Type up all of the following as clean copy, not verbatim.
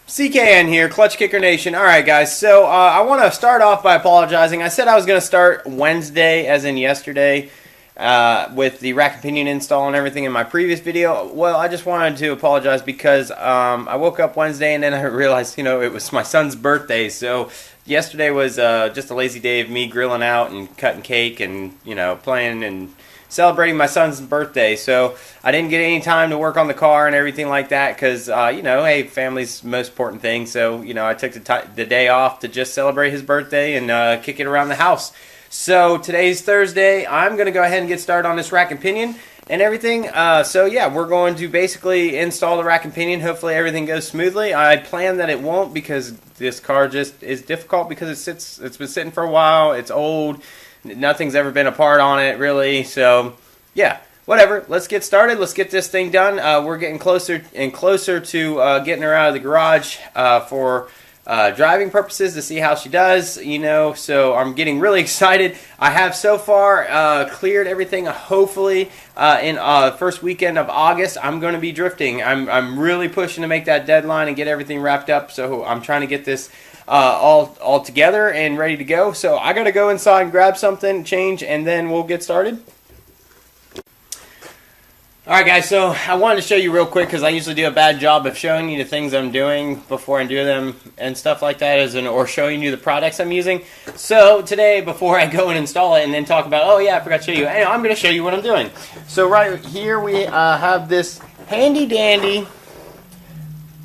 CKN here, Clutch Kicker Nation. Alright guys, so I want to start off by apologizing. I said I was going to start Wednesday, as in yesterday, with the rack and pinion install and everything in my previous video. Well, I just wanted to apologize because I woke up Wednesday and then I realized, it was my son's birthday. So yesterday was just a lazy day of me grilling out and cutting cake and, playing and celebrating my son's birthday. So I didn't get any time to work on the car and everything like that because, hey, family's the most important thing. So, I took the day off to just celebrate his birthday and kick it around the house. So today's Thursday. I'm going to go ahead and get started on this rack and pinion and everything. So yeah, we're going to basically install the rack and pinion. Hopefully everything goes smoothly. I plan that it won't because this car just is difficult because it's been sitting for a while. It's old. Nothing's ever been apart on it, really. So, yeah, whatever. Let's get started. Let's get this thing done. We're getting closer and closer to getting her out of the garage for driving purposes to see how she does, So I'm getting really excited. I have so far cleared everything. Hopefully, in first weekend of August, I'm going to be drifting. I'm really pushing to make that deadline and get everything wrapped up. So I'm trying to get this all together and ready to go. So I gotta go inside and grab something, change, and then we'll get started. Alright guys, so I wanted to show you real quick because I usually do a bad job of showing you the things I'm doing before I do them and stuff like that, or showing you the products I'm using. So today, before I go and install it and then talk about, oh yeah, I forgot to show you, I'm going to show you what I'm doing. So right here we have this handy dandy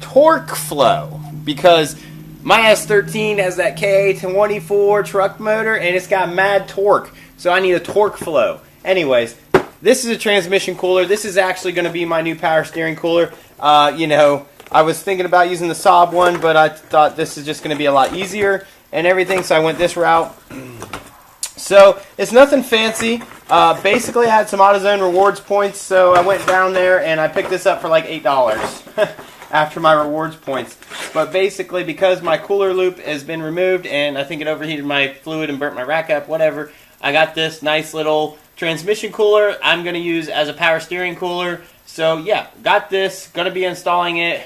torque flow, because my S13 has that K24 truck motor and it's got mad torque, so I need a torque flow. Anyways, this is a transmission cooler. This is actually going to be my new power steering cooler. I was thinking about using the Saab one, but I thought this is just going to be a lot easier and everything, so I went this route. So it's nothing fancy. Basically, I had some AutoZone rewards points, so I went down there and I picked this up for like $8 after my rewards points. But basically, because my cooler loop has been removed and I think it overheated my fluid and burnt my rack up, whatever, I got this nice little transmission cooler I'm going to use as a power steering cooler. So yeah, got this, going to be installing it.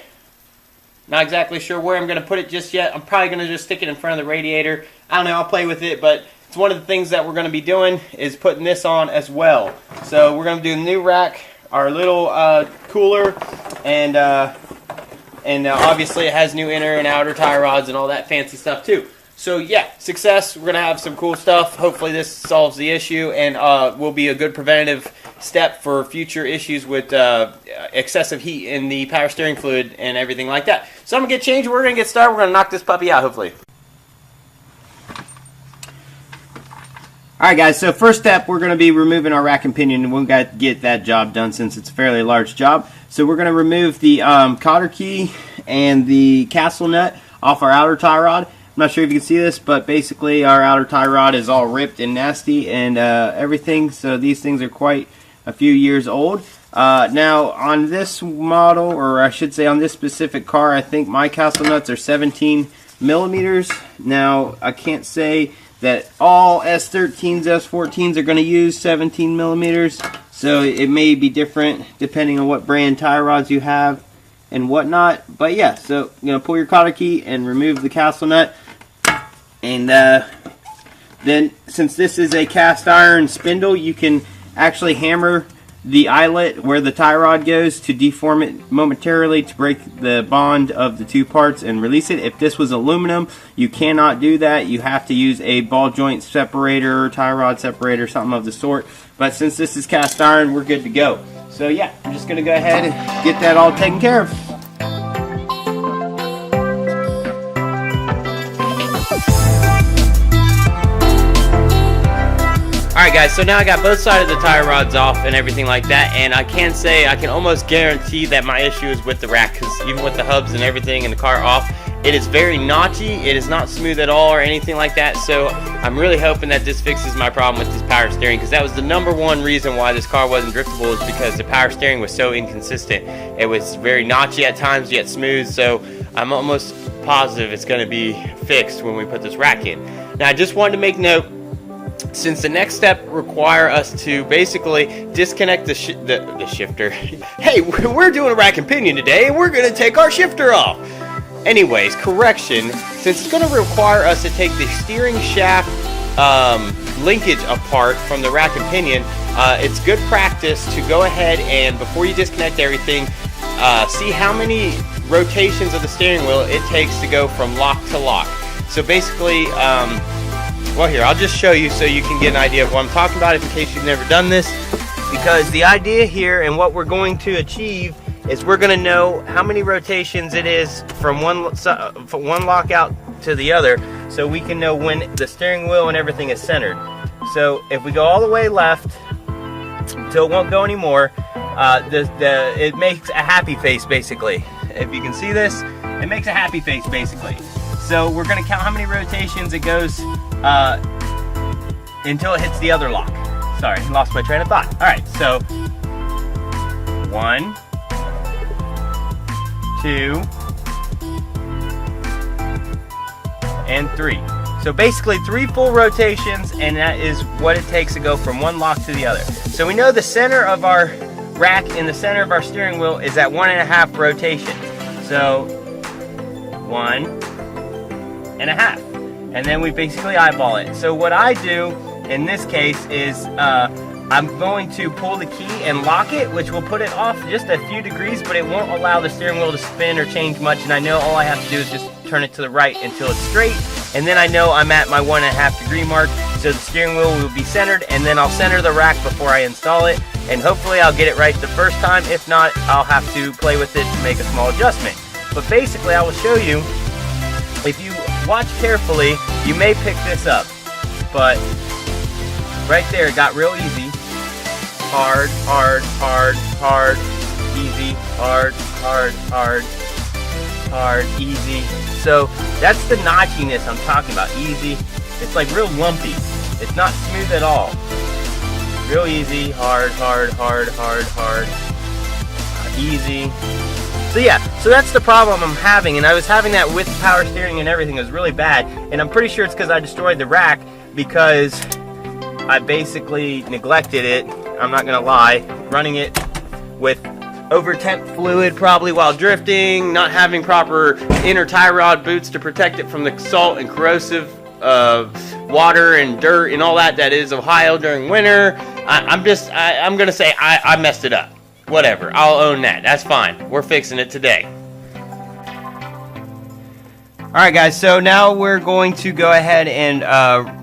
Not exactly sure where I'm going to put it just yet. I'm probably going to just stick it in front of the radiator. I don't know, I'll play with it, but it's one of the things that we're going to be doing is putting this on as well. So we're going to do the new rack, our little cooler, and obviously it has new inner and outer tie rods and all that fancy stuff too. So yeah, success. We're going to have some cool stuff. Hopefully this solves the issue and will be a good preventative step for future issues with excessive heat in the power steering fluid and everything like that. So I'm going to get changed. We're going to get started. We're going to knock this puppy out, hopefully. Alright guys, so first step, we're going to be removing our rack and pinion, and we've got to get that job done since it's a fairly large job. So we're going to remove the cotter key and the castle nut off our outer tie rod. I'm not sure if you can see this, but basically our outer tie rod is all ripped and nasty and everything, so these things are quite a few years old. Now on this model, or I should say on this specific car, I think my castle nuts are 17 millimeters. Now I can't say that all S13s, S14s are going to use 17 millimeters, so it may be different depending on what brand tie rods you have and whatnot. But yeah, so you're going to pull your cotter key and remove the castle nut, and then since this is a cast iron spindle, you can actually hammer the eyelet where the tie rod goes to deform it momentarily to break the bond of the two parts and release it. If this was aluminum, you cannot do that. You have to use a ball joint separator, tie rod separator, something of the sort. But since this is cast iron, we're good to go. So yeah, I'm just going to go ahead and get that all taken care of. Alright guys, so now I got both sides of the tie rods off and everything like that, and I can say, I can almost guarantee that my issue is with the rack, because even with the hubs and everything and the car off, it is very notchy. It is not smooth at all or anything like that, so I'm really hoping that this fixes my problem with this power steering, because that was the #1 reason why this car wasn't driftable, is because the power steering was so inconsistent. It was very notchy at times, yet smooth, so I'm almost positive it's going to be fixed when we put this rack in. Now I just wanted to make note, since the next step require us to basically disconnect the shifter. Hey, we're doing a rack and pinion today, and we're going to take our shifter off. anyways, correction, since it's going to require us to take the steering shaft linkage apart from the rack and pinion, it's good practice to go ahead and, before you disconnect everything, see how many rotations of the steering wheel it takes to go from lock to lock. So basically, well, here, I'll just show you so you can get an idea of what I'm talking about in case you've never done this. Because the idea here and what we're going to achieve is we're going to know how many rotations it is from one lockout to the other, so we can know when the steering wheel and everything is centered. So if we go all the way left till it won't go anymore, it makes a happy face basically. If you can see this, it makes a happy face basically. So we're going to count how many rotations it goes until it hits the other lock. Sorry, lost my train of thought. All right, so 1, 2, and 3. So basically 3 full rotations, and that is what it takes to go from one lock to the other. So we know the center of our rack and the center of our steering wheel is at 1.5 rotation. So 1.5. And then we basically eyeball it. So what I do in this case is I'm going to pull the key and lock it, which will put it off just a few degrees, but it won't allow the steering wheel to spin or change much. And I know all I have to do is just turn it to the right until it's straight. And then I know I'm at my 1.5 degree mark. So the steering wheel will be centered, and then I'll center the rack before I install it. And hopefully I'll get it right the first time. If not, I'll have to play with it to make a small adjustment. But basically I will show you, if you watch carefully, you may pick this up. But right there, it got real easy. Hard, hard, hard, hard, easy, hard, hard, hard, hard, easy. So that's the notchiness I'm talking about, easy. It's like real lumpy. It's not smooth at all. Real easy, hard, hard, hard, hard, hard, easy. So yeah, so that's the problem I'm having, and I was having that with power steering and everything. It was really bad, and I'm pretty sure it's because I destroyed the rack, because I basically neglected it. I'm not gonna lie, running it with over temp fluid probably while drifting, not having proper inner tie rod boots to protect it from the salt and corrosive water and dirt and all that is Ohio during winter. I'm gonna say I messed it up. Whatever, I'll own that. That's fine. We're fixing it today. Alright guys, so now we're going to go ahead and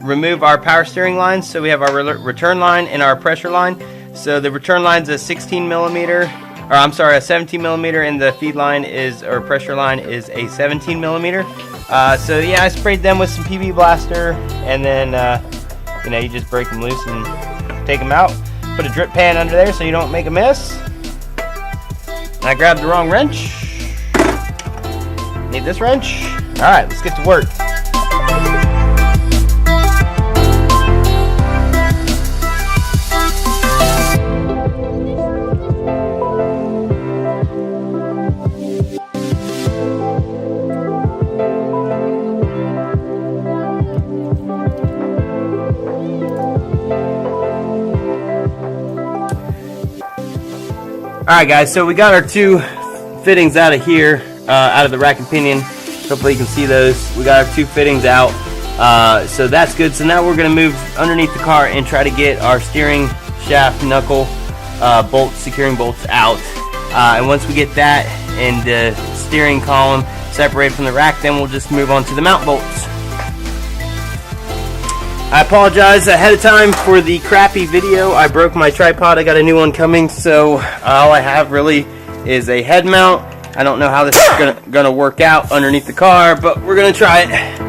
remove our power steering lines. So we have our return line and our pressure line. So the return line's a 17 millimeter, and the feed line or pressure line is a 17 millimeter. So yeah, I sprayed them with some PB Blaster, and then you just break them loose and take them out. Put a drip pan under there so you don't make a mess. And I grabbed the wrong wrench. Need this wrench. Alright, let's get to work. Alright guys, so we got our 2 fittings out of here, out of the rack and pinion. Hopefully you can see those. We got our 2 fittings out, so that's good. So now we're going to move underneath the car and try to get our steering shaft knuckle bolts, securing bolts out. And once we get that and the steering column separated from the rack, then we'll just move on to the mount bolts. I apologize ahead of time for the crappy video. I broke my tripod. I got a new one coming, so all I have really is a head mount. I don't know how this is gonna work out underneath the car, but we're gonna try it.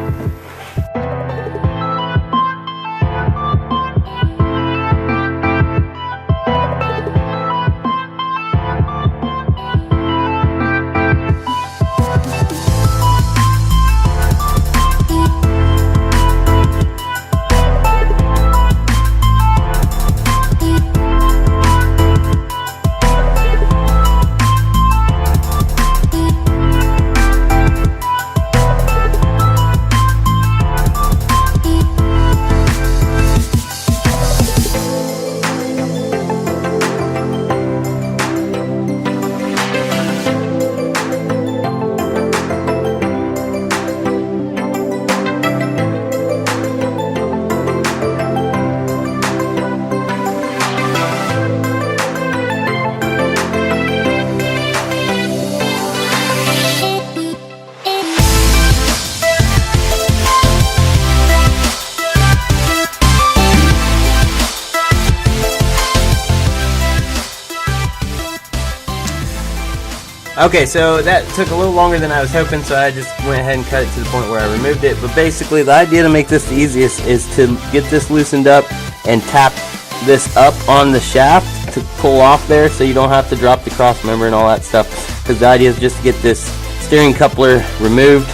Okay, so that took a little longer than I was hoping, so I just went ahead and cut it to the point where I removed it. But basically, the idea to make this the easiest is to get this loosened up and tap this up on the shaft to pull off there, so you don't have to drop the cross member and all that stuff. Because the idea is just to get this steering coupler removed.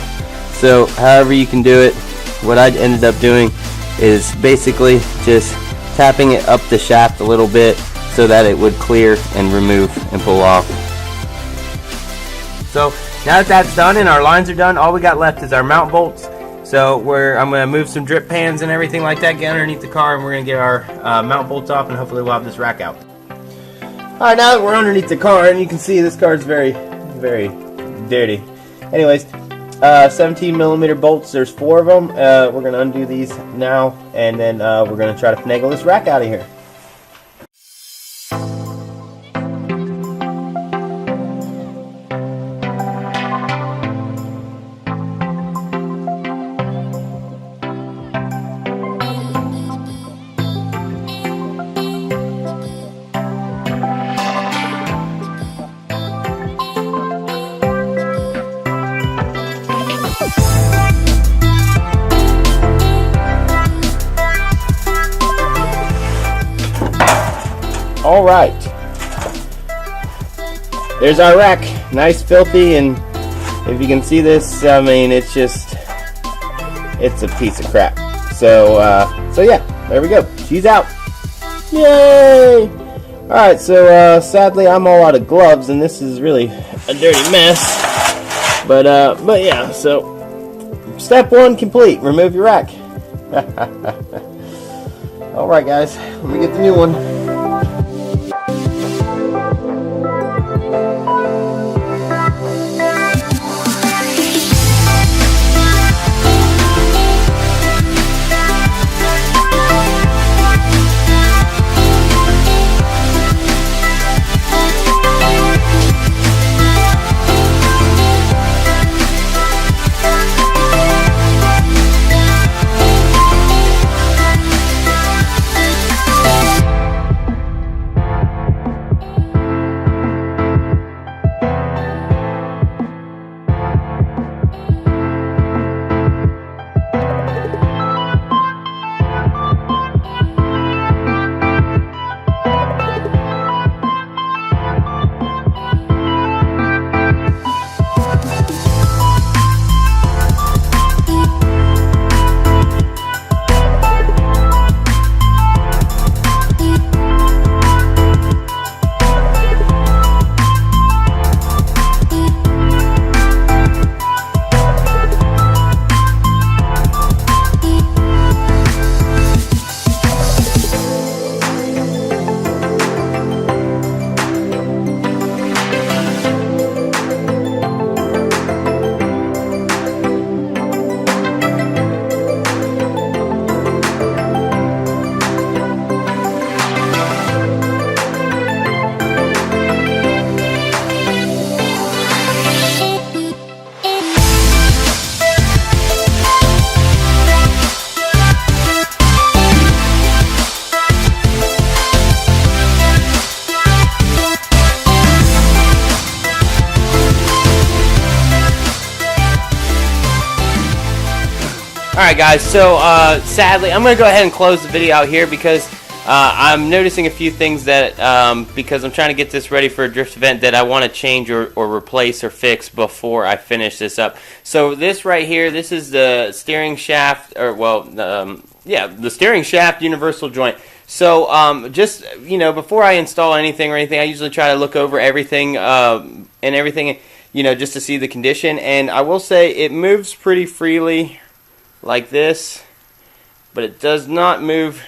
So however you can do it, what I ended up doing is basically just tapping it up the shaft a little bit so that it would clear and remove and pull off. So now that that's done and our lines are done, all we got left is our mount bolts. So I'm going to move some drip pans and everything like that, get underneath the car, and we're going to get our mount bolts off, and hopefully we'll have this rack out. Alright, now that we're underneath the car, and you can see this car is very, very dirty. Anyways, 17 millimeter bolts, there's 4 of them. We're going to undo these now, and then we're going to try to finagle this rack out of here. Alright, there's our rack, nice filthy, and if you can see this, I mean, it's a piece of crap. So yeah, there we go, she's out. Yay! Alright, so sadly I'm all out of gloves, and this is really a dirty mess, but yeah, so step 1 complete, remove your rack. Alright guys, let me get the new one. Alright guys, so sadly I'm going to go ahead and close the video out here because I'm noticing a few things that because I'm trying to get this ready for a drift event that I want to change or replace or fix before I finish this up. So this right here, this is the steering shaft, or well, yeah, the steering shaft universal joint. So just, you know, before I install anything or anything, I usually try to look over everything and everything, you know, just to see the condition. And I will say it moves pretty freely like this, but it does not move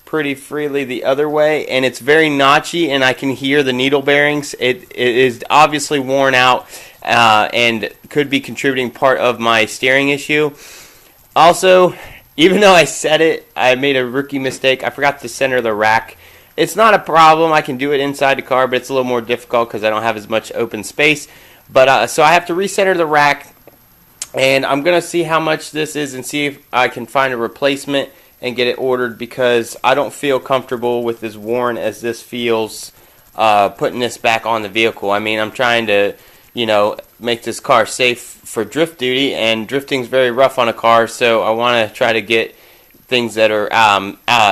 pretty freely the other way, and it's very notchy, and I can hear the needle bearings. It is obviously worn out and could be contributing part of my steering issue. Also, even though I said it, I made a rookie mistake. I forgot to center the rack. It's not a problem. I can do it inside the car, but it's a little more difficult because I don't have as much open space. But so I have to recenter the rack, and I'm going to see how much this is and see if I can find a replacement and get it ordered, because I don't feel comfortable with as worn as this feels putting this back on the vehicle. I mean, I'm trying to, make this car safe for drift duty, and drifting's very rough on a car, so I want to try to get things that are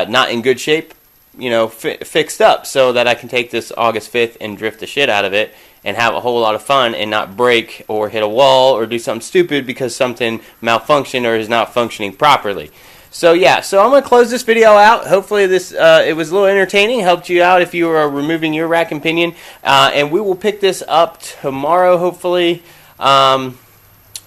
not in good shape, fixed up, so that I can take this August 5th and drift the shit out of it and have a whole lot of fun and not break or hit a wall or do something stupid because something malfunctioned or is not functioning properly. So yeah, so I'm going to close this video out. Hopefully this it was a little entertaining, helped you out if you were removing your rack and pinion. And we will pick this up tomorrow, hopefully,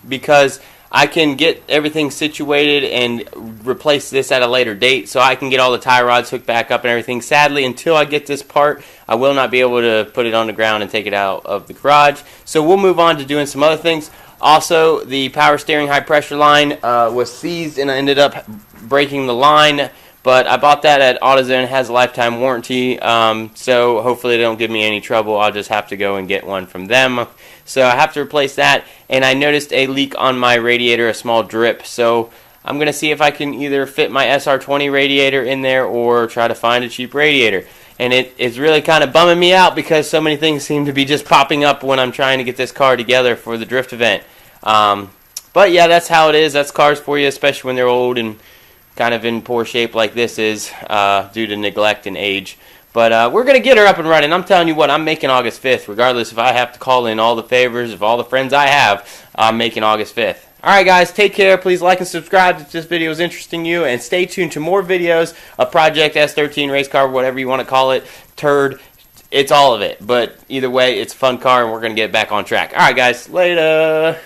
because I can get everything situated and replace this at a later date, so I can get all the tie rods hooked back up and everything. Sadly, until I get this part, I will not be able to put it on the ground and take it out of the garage. So we'll move on to doing some other things. Also, the power steering high pressure line was seized, and I ended up breaking the line, but I bought that at AutoZone. It has a lifetime warranty, so hopefully they don't give me any trouble. I'll just have to go and get one from them. So I have to replace that, and I noticed a leak on my radiator, a small drip, so I'm going to see if I can either fit my SR20 radiator in there or try to find a cheap radiator. And it's really kind of bumming me out because so many things seem to be just popping up when I'm trying to get this car together for the drift event. But yeah, that's how it is. That's cars for you, especially when they're old and kind of in poor shape like this is due to neglect and age. But we're going to get her up and running. I'm telling you what, I'm making August 5th, regardless if I have to call in all the favors of all the friends I have. I'm making August 5th. Alright guys, take care. Please like and subscribe if this video is interesting to you, and stay tuned to more videos of Project S13 race car, whatever you want to call it, turd. It's all of it. But either way, it's a fun car, and we're going to get back on track. Alright guys, later.